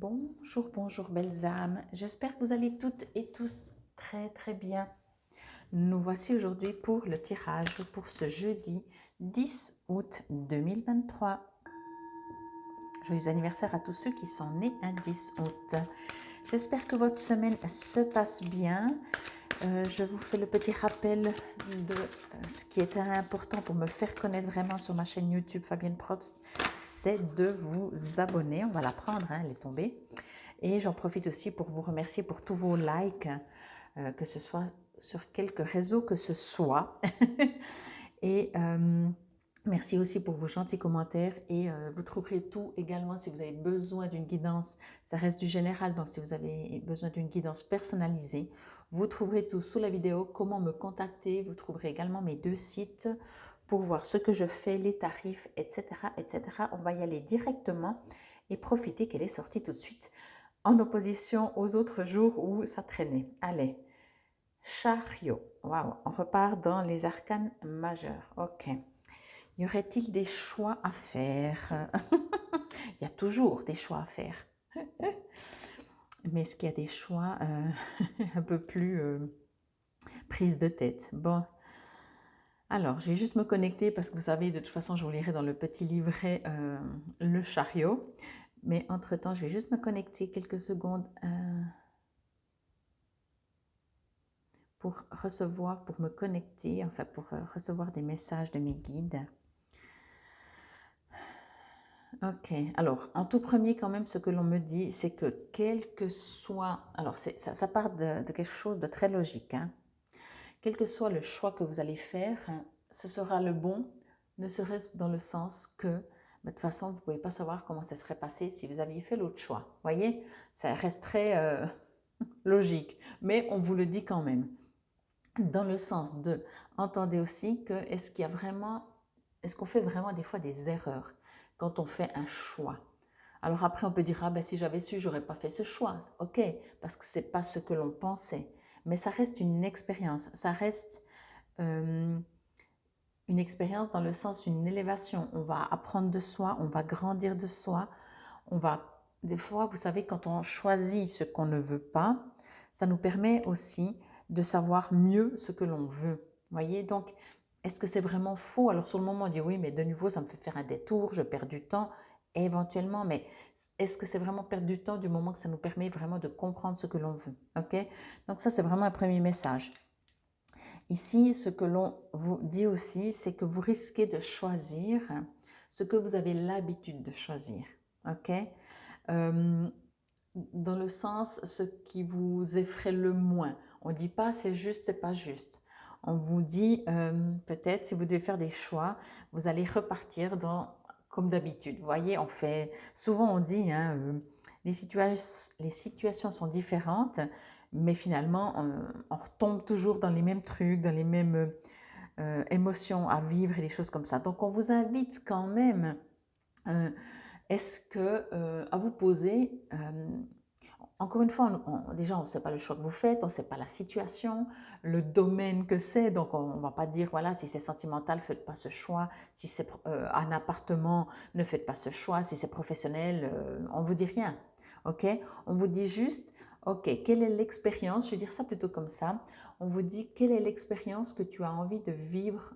Bonjour, bonjour belles âmes. J'espère que vous allez toutes et tous très bien. Nous voici aujourd'hui pour le tirage pour ce jeudi 10 août 2023. Joyeux anniversaire à tous ceux qui sont nés un 10 août. J'espère que votre semaine se passe bien. Je vous fais le petit rappel de ce qui est important pour me faire connaître vraiment sur ma chaîne YouTube Fabienne Probst, c'est de vous abonner. On va la prendre, hein, elle est tombée. Et j'en profite aussi pour vous remercier pour tous vos likes, que ce soit sur quelques réseaux que ce soit. Et merci aussi pour vos gentils commentaires. Et vous trouverez tout également si vous avez besoin d'une guidance. Ça reste du général, donc si vous avez besoin d'une guidance personnalisée, vous trouverez tout sous la vidéo, comment me contacter. Vous trouverez également mes deux sites pour voir ce que je fais, les tarifs, etc. etc. On va y aller directement et profiter qu'elle est sortie tout de suite, en opposition aux autres jours où ça traînait. Allez, chariot. Waouh, on repart dans les arcanes majeurs. Ok. Y aurait-il des choix à faire? Il y a toujours des choix à faire. Mais est-ce qu'il y a des choix un peu plus prise de tête? Bon. Alors, je vais juste me connecter parce que vous savez, de toute façon, je vous lirai dans le petit livret le chariot. Mais entre-temps, je vais juste me connecter quelques secondes pour recevoir, pour me connecter, enfin pour recevoir des messages de mes guides. Ok, alors en tout premier quand même, ce que l'on me dit, c'est que quel que soit, alors ça part de quelque chose de très logique, hein. Quel que soit le choix que vous allez faire, hein, ce sera le bon, ne serait-ce dans le sens que, de toute façon, vous ne pouvez pas savoir comment ça serait passé si vous aviez fait l'autre choix. Vous voyez, ça reste très logique, mais on vous le dit quand même. Dans le sens de, entendez aussi que est-ce qu'on fait vraiment des fois des erreurs quand on fait un choix? Alors après, on peut dire, ah ben si j'avais su, j'aurais pas fait ce choix. Ok, parce que c'est pas ce que l'on pensait. Mais ça reste une expérience, ça reste une expérience dans le sens d'une élévation. On va apprendre de soi, on va grandir de soi, on va, des fois, vous savez, quand on choisit ce qu'on ne veut pas, ça nous permet aussi de savoir mieux ce que l'on veut. Voyez, donc, est-ce que c'est vraiment faux? Alors sur le moment, on dit oui, mais de nouveau, ça me fait faire un détour, je perds du temps, éventuellement, mais est-ce que c'est vraiment perdre du temps du moment que ça nous permet vraiment de comprendre ce que l'on veut? Ok? Donc ça, c'est vraiment un premier message. Ici, ce que l'on vous dit aussi, c'est que vous risquez de choisir ce que vous avez l'habitude de choisir. Ok? Dans le sens, ce qui vous effraie le moins. On ne dit pas c'est juste, c'est pas juste. On vous dit peut-être si vous devez faire des choix, vous allez repartir dans comme d'habitude. Vous voyez, souvent on dit les situations sont différentes, mais finalement on retombe toujours dans les mêmes trucs, dans les mêmes émotions à vivre et des choses comme ça. Donc on vous invite quand même à vous poser, encore une fois, déjà on ne sait pas le choix que vous faites, on ne sait pas la situation, le domaine que c'est, donc on ne va pas dire, voilà, si c'est sentimental, ne faites pas ce choix, si c'est un appartement, ne faites pas ce choix, si c'est professionnel, on ne vous dit rien, ok? On vous dit juste, ok, quelle est l'expérience, je vais dire ça plutôt comme ça, on vous dit quelle est l'expérience que tu as envie de vivre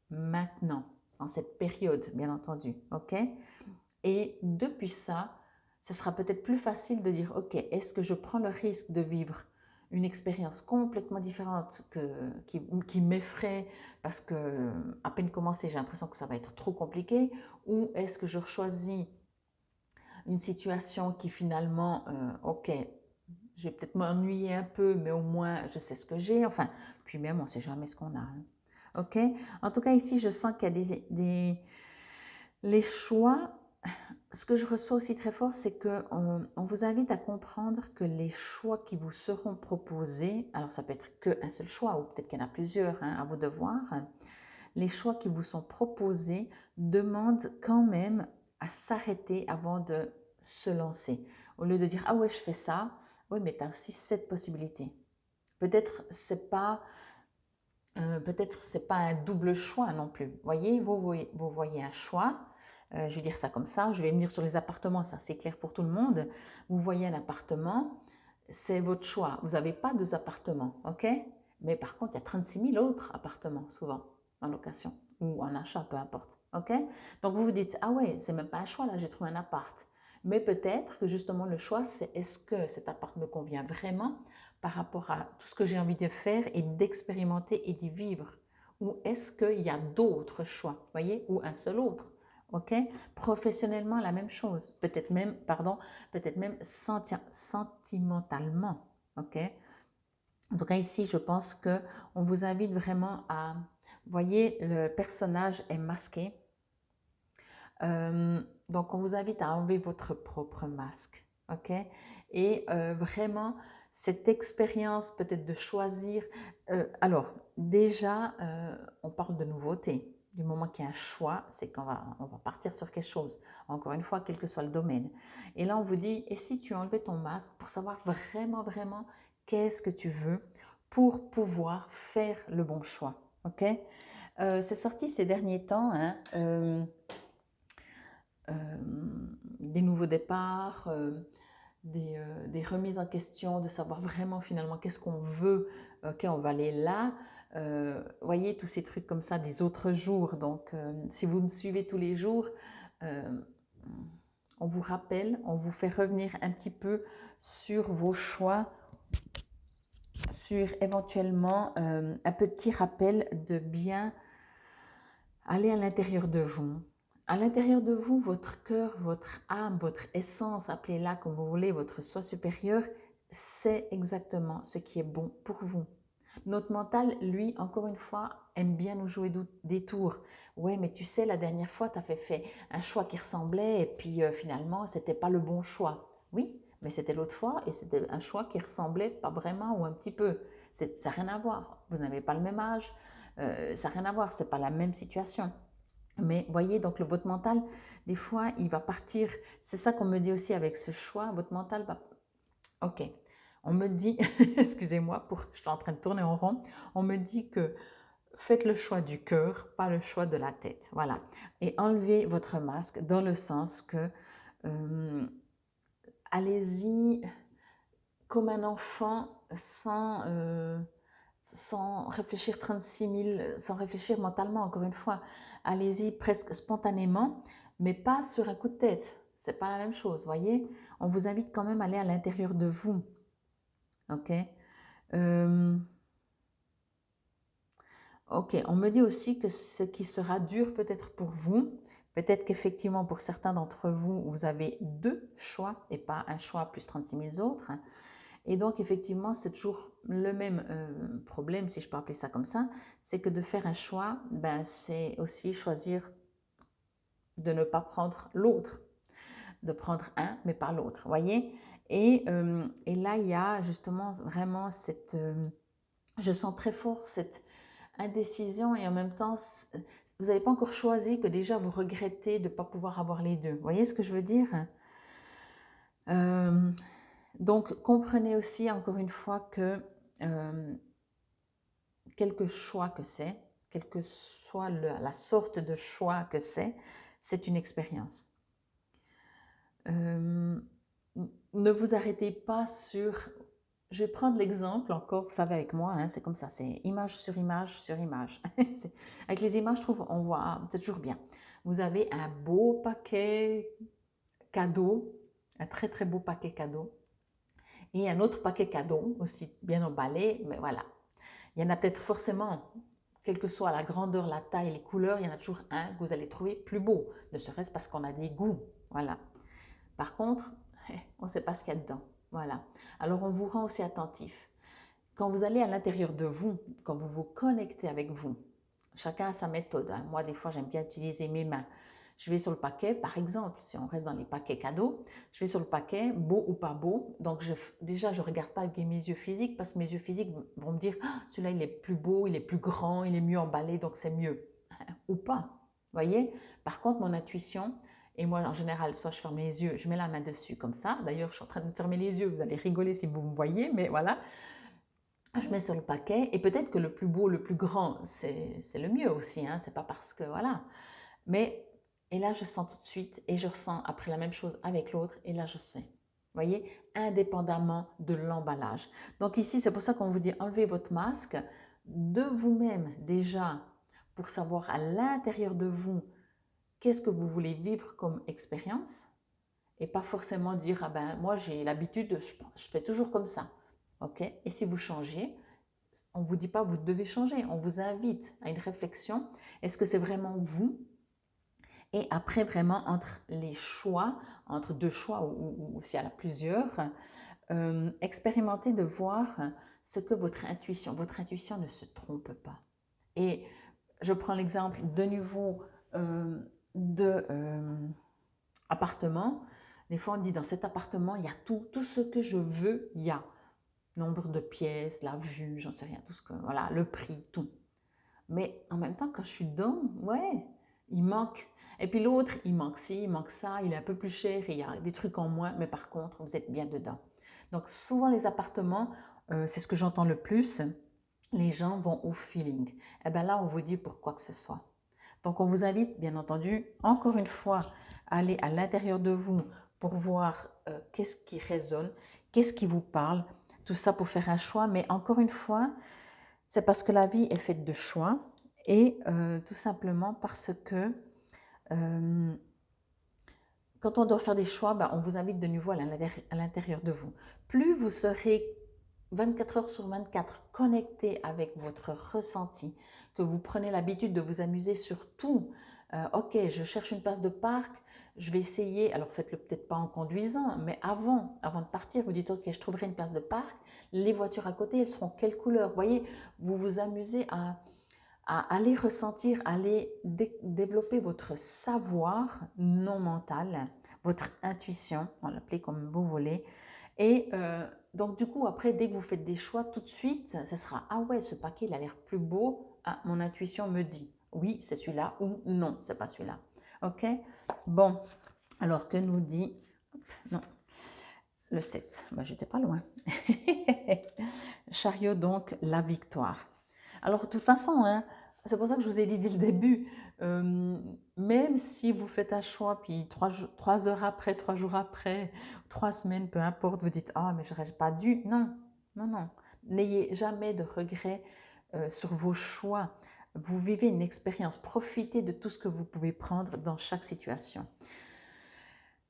maintenant, en cette période, bien entendu, ok? Et depuis ça, ce sera peut-être plus facile de dire, ok, est-ce que je prends le risque de vivre une expérience complètement différente qui m'effraie parce que à peine commencé, j'ai l'impression que ça va être trop compliqué, ou est-ce que je choisis une situation qui finalement, ok, je vais peut-être m'ennuyer un peu, mais au moins je sais ce que j'ai, enfin, puis même on ne sait jamais ce qu'on a, hein. Ok? En tout cas, ici, je sens qu'il y a les choix. Ce que je reçois aussi très fort, c'est qu'on vous invite à comprendre que les choix qui vous seront proposés, alors ça peut être qu'un seul choix, ou peut-être qu'il y en a plusieurs, hein, à vous de voir, les choix qui vous sont proposés demandent quand même à s'arrêter avant de se lancer. Au lieu de dire, ah ouais, je fais ça, oui, mais tu as aussi cette possibilité. Peut-être c'est pas un double choix non plus. Voyez, vous voyez un choix, Je vais dire ça comme ça. Je vais venir sur les appartements, ça c'est clair pour tout le monde. Vous voyez un appartement, c'est votre choix. Vous n'avez pas deux appartements, ok? Mais par contre, il y a 36 000 autres appartements, souvent, en location ou en achat, peu importe, ok? Donc vous vous dites, ah ouais, c'est même pas un choix, là, j'ai trouvé un appart. Mais peut-être que justement le choix, c'est est-ce que cet appart me convient vraiment par rapport à tout ce que j'ai envie de faire et d'expérimenter et d'y vivre? Ou est-ce qu'il y a d'autres choix, voyez, ou un seul autre? Ok? Professionnellement, la même chose. Peut-être même, pardon, peut-être même sentimentalement. Ok? En tout cas, ici, je pense que on vous invite vraiment à, voyez, le personnage est masqué. Donc, on vous invite à enlever votre propre masque. Ok? Et vraiment, cette expérience peut-être de choisir. Alors, déjà, on parle de nouveauté. Du moment qu'il y a un choix, c'est on va partir sur quelque chose. Encore une fois, quel que soit le domaine. Et là, on vous dit, et si tu enlevais ton masque pour savoir vraiment, vraiment qu'est-ce que tu veux pour pouvoir faire le bon choix. Ok? C'est sorti ces derniers temps, hein, euh, des nouveaux départs, des remises en question, de savoir vraiment finalement qu'est-ce qu'on veut, ok, on va aller là. Voyez, tous ces trucs comme ça, des autres jours. Donc, si vous me suivez tous les jours, euh, on vous rappelle, on vous fait revenir un petit peu sur vos choix, sur éventuellement un petit rappel de bien aller à l'intérieur de vous. À l'intérieur de vous, votre cœur, votre âme, votre essence, appelez-la comme vous voulez, votre soi supérieur, c'est exactement ce qui est bon pour vous. Notre mental, lui, encore une fois, aime bien nous jouer des tours. Ouais, mais tu sais, la dernière fois, tu as fait un choix qui ressemblait et puis finalement, c'était pas le bon choix. Oui, mais c'était l'autre fois et c'était un choix qui ressemblait pas vraiment ou un petit peu. Ça n'a rien à voir. Vous n'avez pas le même âge, ça n'a rien à voir, c'est pas la même situation. Mais voyez, donc votre mental, des fois, il va partir. C'est ça qu'on me dit aussi avec ce choix. Votre mental va. Ok. On me dit, excusez-moi, je suis en train de tourner en rond. On me dit que faites le choix du cœur, pas le choix de la tête. Voilà. Et enlevez votre masque dans le sens que euh, allez-y comme un enfant sans réfléchir 36 000, sans réfléchir mentalement, encore une fois. Allez-y presque spontanément, mais pas sur un coup de tête. C'est pas la même chose, voyez. On vous invite quand même à aller à l'intérieur de vous. Ok. Euh, ok. On me dit aussi que ce qui sera dur peut-être pour vous, peut-être qu'effectivement pour certains d'entre vous, vous avez deux choix et pas un choix plus 36 000 autres. Et donc, effectivement, c'est toujours le même problème, si je peux appeler ça comme ça, c'est que de faire un choix, ben, c'est aussi choisir de ne pas prendre l'autre, de prendre un, mais pas l'autre, voyez. Et là, il y a justement vraiment je sens très fort cette indécision et en même temps, vous n'avez pas encore choisi que déjà vous regrettez de ne pas pouvoir avoir les deux. Vous voyez ce que je veux dire? euh, Donc, comprenez aussi encore une fois que euh, quelque choix que c'est, quelle que soit la sorte de choix que c'est une expérience. Euh, ne vous arrêtez pas sur... Je vais prendre l'exemple encore, vous savez avec moi, hein, c'est comme ça, c'est image sur image sur image. Avec les images, je trouve, on voit, c'est toujours bien. Vous avez un beau paquet cadeau, un très très beau paquet cadeau, et un autre paquet cadeau aussi bien emballé, mais voilà. Il y en a peut-être forcément, quelle que soit la grandeur, la taille, les couleurs, il y en a toujours un que vous allez trouver plus beau, ne serait-ce parce qu'on a des goûts. Voilà. Par contre, on ne sait pas ce qu'il y a dedans. Voilà. Alors on vous rend aussi attentif. Quand vous allez à l'intérieur de vous, quand vous vous connectez avec vous, chacun a sa méthode. Hein. Moi, des fois, j'aime bien utiliser mes mains. Je vais sur le paquet, par exemple, si on reste dans les paquets cadeaux, je vais sur le paquet, beau ou pas beau. Donc, déjà, je ne regarde pas avec mes yeux physiques parce que mes yeux physiques vont me dire ah, celui-là, il est plus beau, il est plus grand, il est mieux emballé, donc c'est mieux. Ou pas. Voyez. Par contre, mon intuition, et moi, en général, soit je ferme les yeux, je mets la main dessus comme ça. D'ailleurs, je suis en train de fermer les yeux, vous allez rigoler si vous me voyez, mais voilà. Je mets sur le paquet et peut-être que le plus beau, le plus grand, c'est le mieux aussi. Hein, c'est pas parce que voilà. Mais Et là, je sens tout de suite et je ressens après la même chose avec l'autre et là, je sais. Vous voyez, indépendamment de l'emballage. Donc ici, c'est pour ça qu'on vous dit enlevez votre masque de vous-même déjà pour savoir à l'intérieur de vous qu'est-ce que vous voulez vivre comme expérience et pas forcément dire ah ben moi j'ai l'habitude, je fais toujours comme ça. Ok. Et si vous changez, on ne vous dit pas vous devez changer, on vous invite à une réflexion. Est-ce que c'est vraiment vous? Et après, vraiment, entre les choix, entre deux choix ou s'il y en a plusieurs, expérimentez de voir ce que votre intuition ne se trompe pas. Et je prends l'exemple de nouveau de appartement. Des fois, on dit dans cet appartement, il y a tout ce que je veux, il y a. Nombre de pièces, la vue, j'en sais rien, tout ce que, voilà, le prix, tout. Mais en même temps, quand je suis dedans, ouais, il manque. Et puis l'autre, il manque ci, il manque ça, il est un peu plus cher, et il y a des trucs en moins, mais par contre, vous êtes bien dedans. Donc souvent les appartements, c'est ce que j'entends le plus, les gens vont au feeling. Et bien là, on vous dit pour quoi que ce soit. Donc on vous invite, bien entendu, encore une fois, à aller à l'intérieur de vous pour voir qu'est-ce qui résonne, qu'est-ce qui vous parle, tout ça pour faire un choix. Mais encore une fois, c'est parce que la vie est faite de choix et tout simplement parce que quand on doit faire des choix, ben, on vous invite de nouveau à l'intérieur de vous. Plus vous serez 24 heures sur 24 connecté avec votre ressenti, que vous prenez l'habitude de vous amuser sur tout. Ok, je cherche une place de parc, je vais essayer, alors faites-le peut-être pas en conduisant, mais avant de partir, vous dites ok, je trouverai une place de parc, les voitures à côté, elles seront quelle couleur? Vous voyez, vous vous amusez à aller ressentir, à aller développer votre savoir non mental, votre intuition, on l'appelle comme vous voulez. Et donc du coup, après, dès que vous faites des choix, tout de suite, ce sera « Ah ouais, ce paquet, il a l'air plus beau. Ah, mon intuition me dit oui, c'est celui-là ou non, c'est pas celui-là. » Ok. Bon, alors que nous dit… Non, le 7, ben, j'étais pas loin. Chariot, donc, la victoire. Alors, de toute façon, hein, c'est pour ça que je vous ai dit dès le début, même si vous faites un choix, puis 3 heures après, 3 jours après, 3 semaines, peu importe, vous dites « Ah, mais je n'aurais pas dû ». Non, non, non. N'ayez jamais de regrets sur vos choix. Vous vivez une expérience. Profitez de tout ce que vous pouvez prendre dans chaque situation.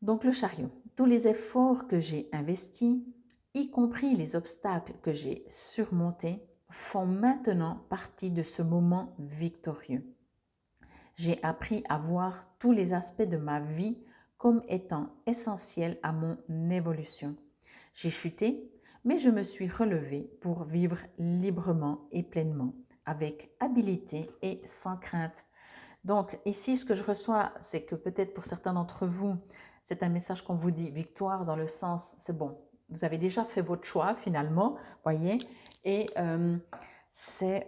Donc le chariot, tous les efforts que j'ai investis, y compris les obstacles que j'ai surmontés, font maintenant partie de ce moment victorieux. J'ai appris à voir tous les aspects de ma vie comme étant essentiels à mon évolution. J'ai chuté, mais je me suis relevée pour vivre librement et pleinement, avec habileté et sans crainte. Donc ici, ce que je reçois, c'est que peut-être pour certains d'entre vous, c'est un message qu'on vous dit victoire dans le sens, c'est bon, vous avez déjà fait votre choix finalement, voyez, et c'est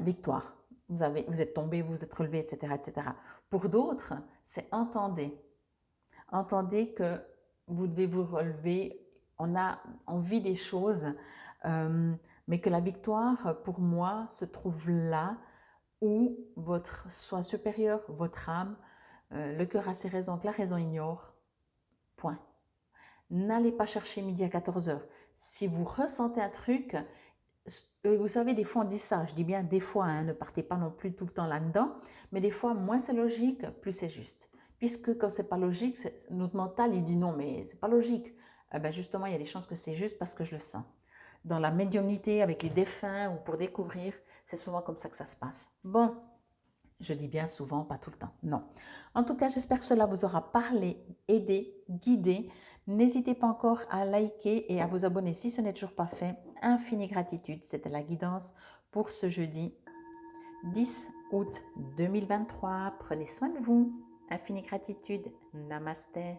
victoire. Vous êtes tombé, vous êtes relevé, etc., etc. Pour d'autres, c'est entendez. Entendez que vous devez vous relever. On vit des choses, mais que la victoire, pour moi, se trouve là où votre soi supérieur, votre âme, le cœur a ses raisons que la raison ignore. Point. N'allez pas chercher midi à 14 heures. Si vous ressentez un truc, vous savez, des fois on dit ça, je dis bien des fois, hein, ne partez pas non plus tout le temps là-dedans, mais des fois, moins c'est logique, plus c'est juste. Puisque quand c'est pas logique, notre mental, il dit non, mais c'est pas logique. Ben justement, il y a des chances que c'est juste parce que je le sens. Dans la médiumnité, avec les défunts ou pour découvrir, c'est souvent comme ça que ça se passe. Bon, je dis bien souvent, pas tout le temps, non. En tout cas, j'espère que cela vous aura parlé, aidé, guidé. N'hésitez pas encore à liker et à vous abonner si ce n'est toujours pas fait. Infinie gratitude, c'était la guidance pour ce jeudi 10 août 2023. Prenez soin de vous. Infinie gratitude. Namasté.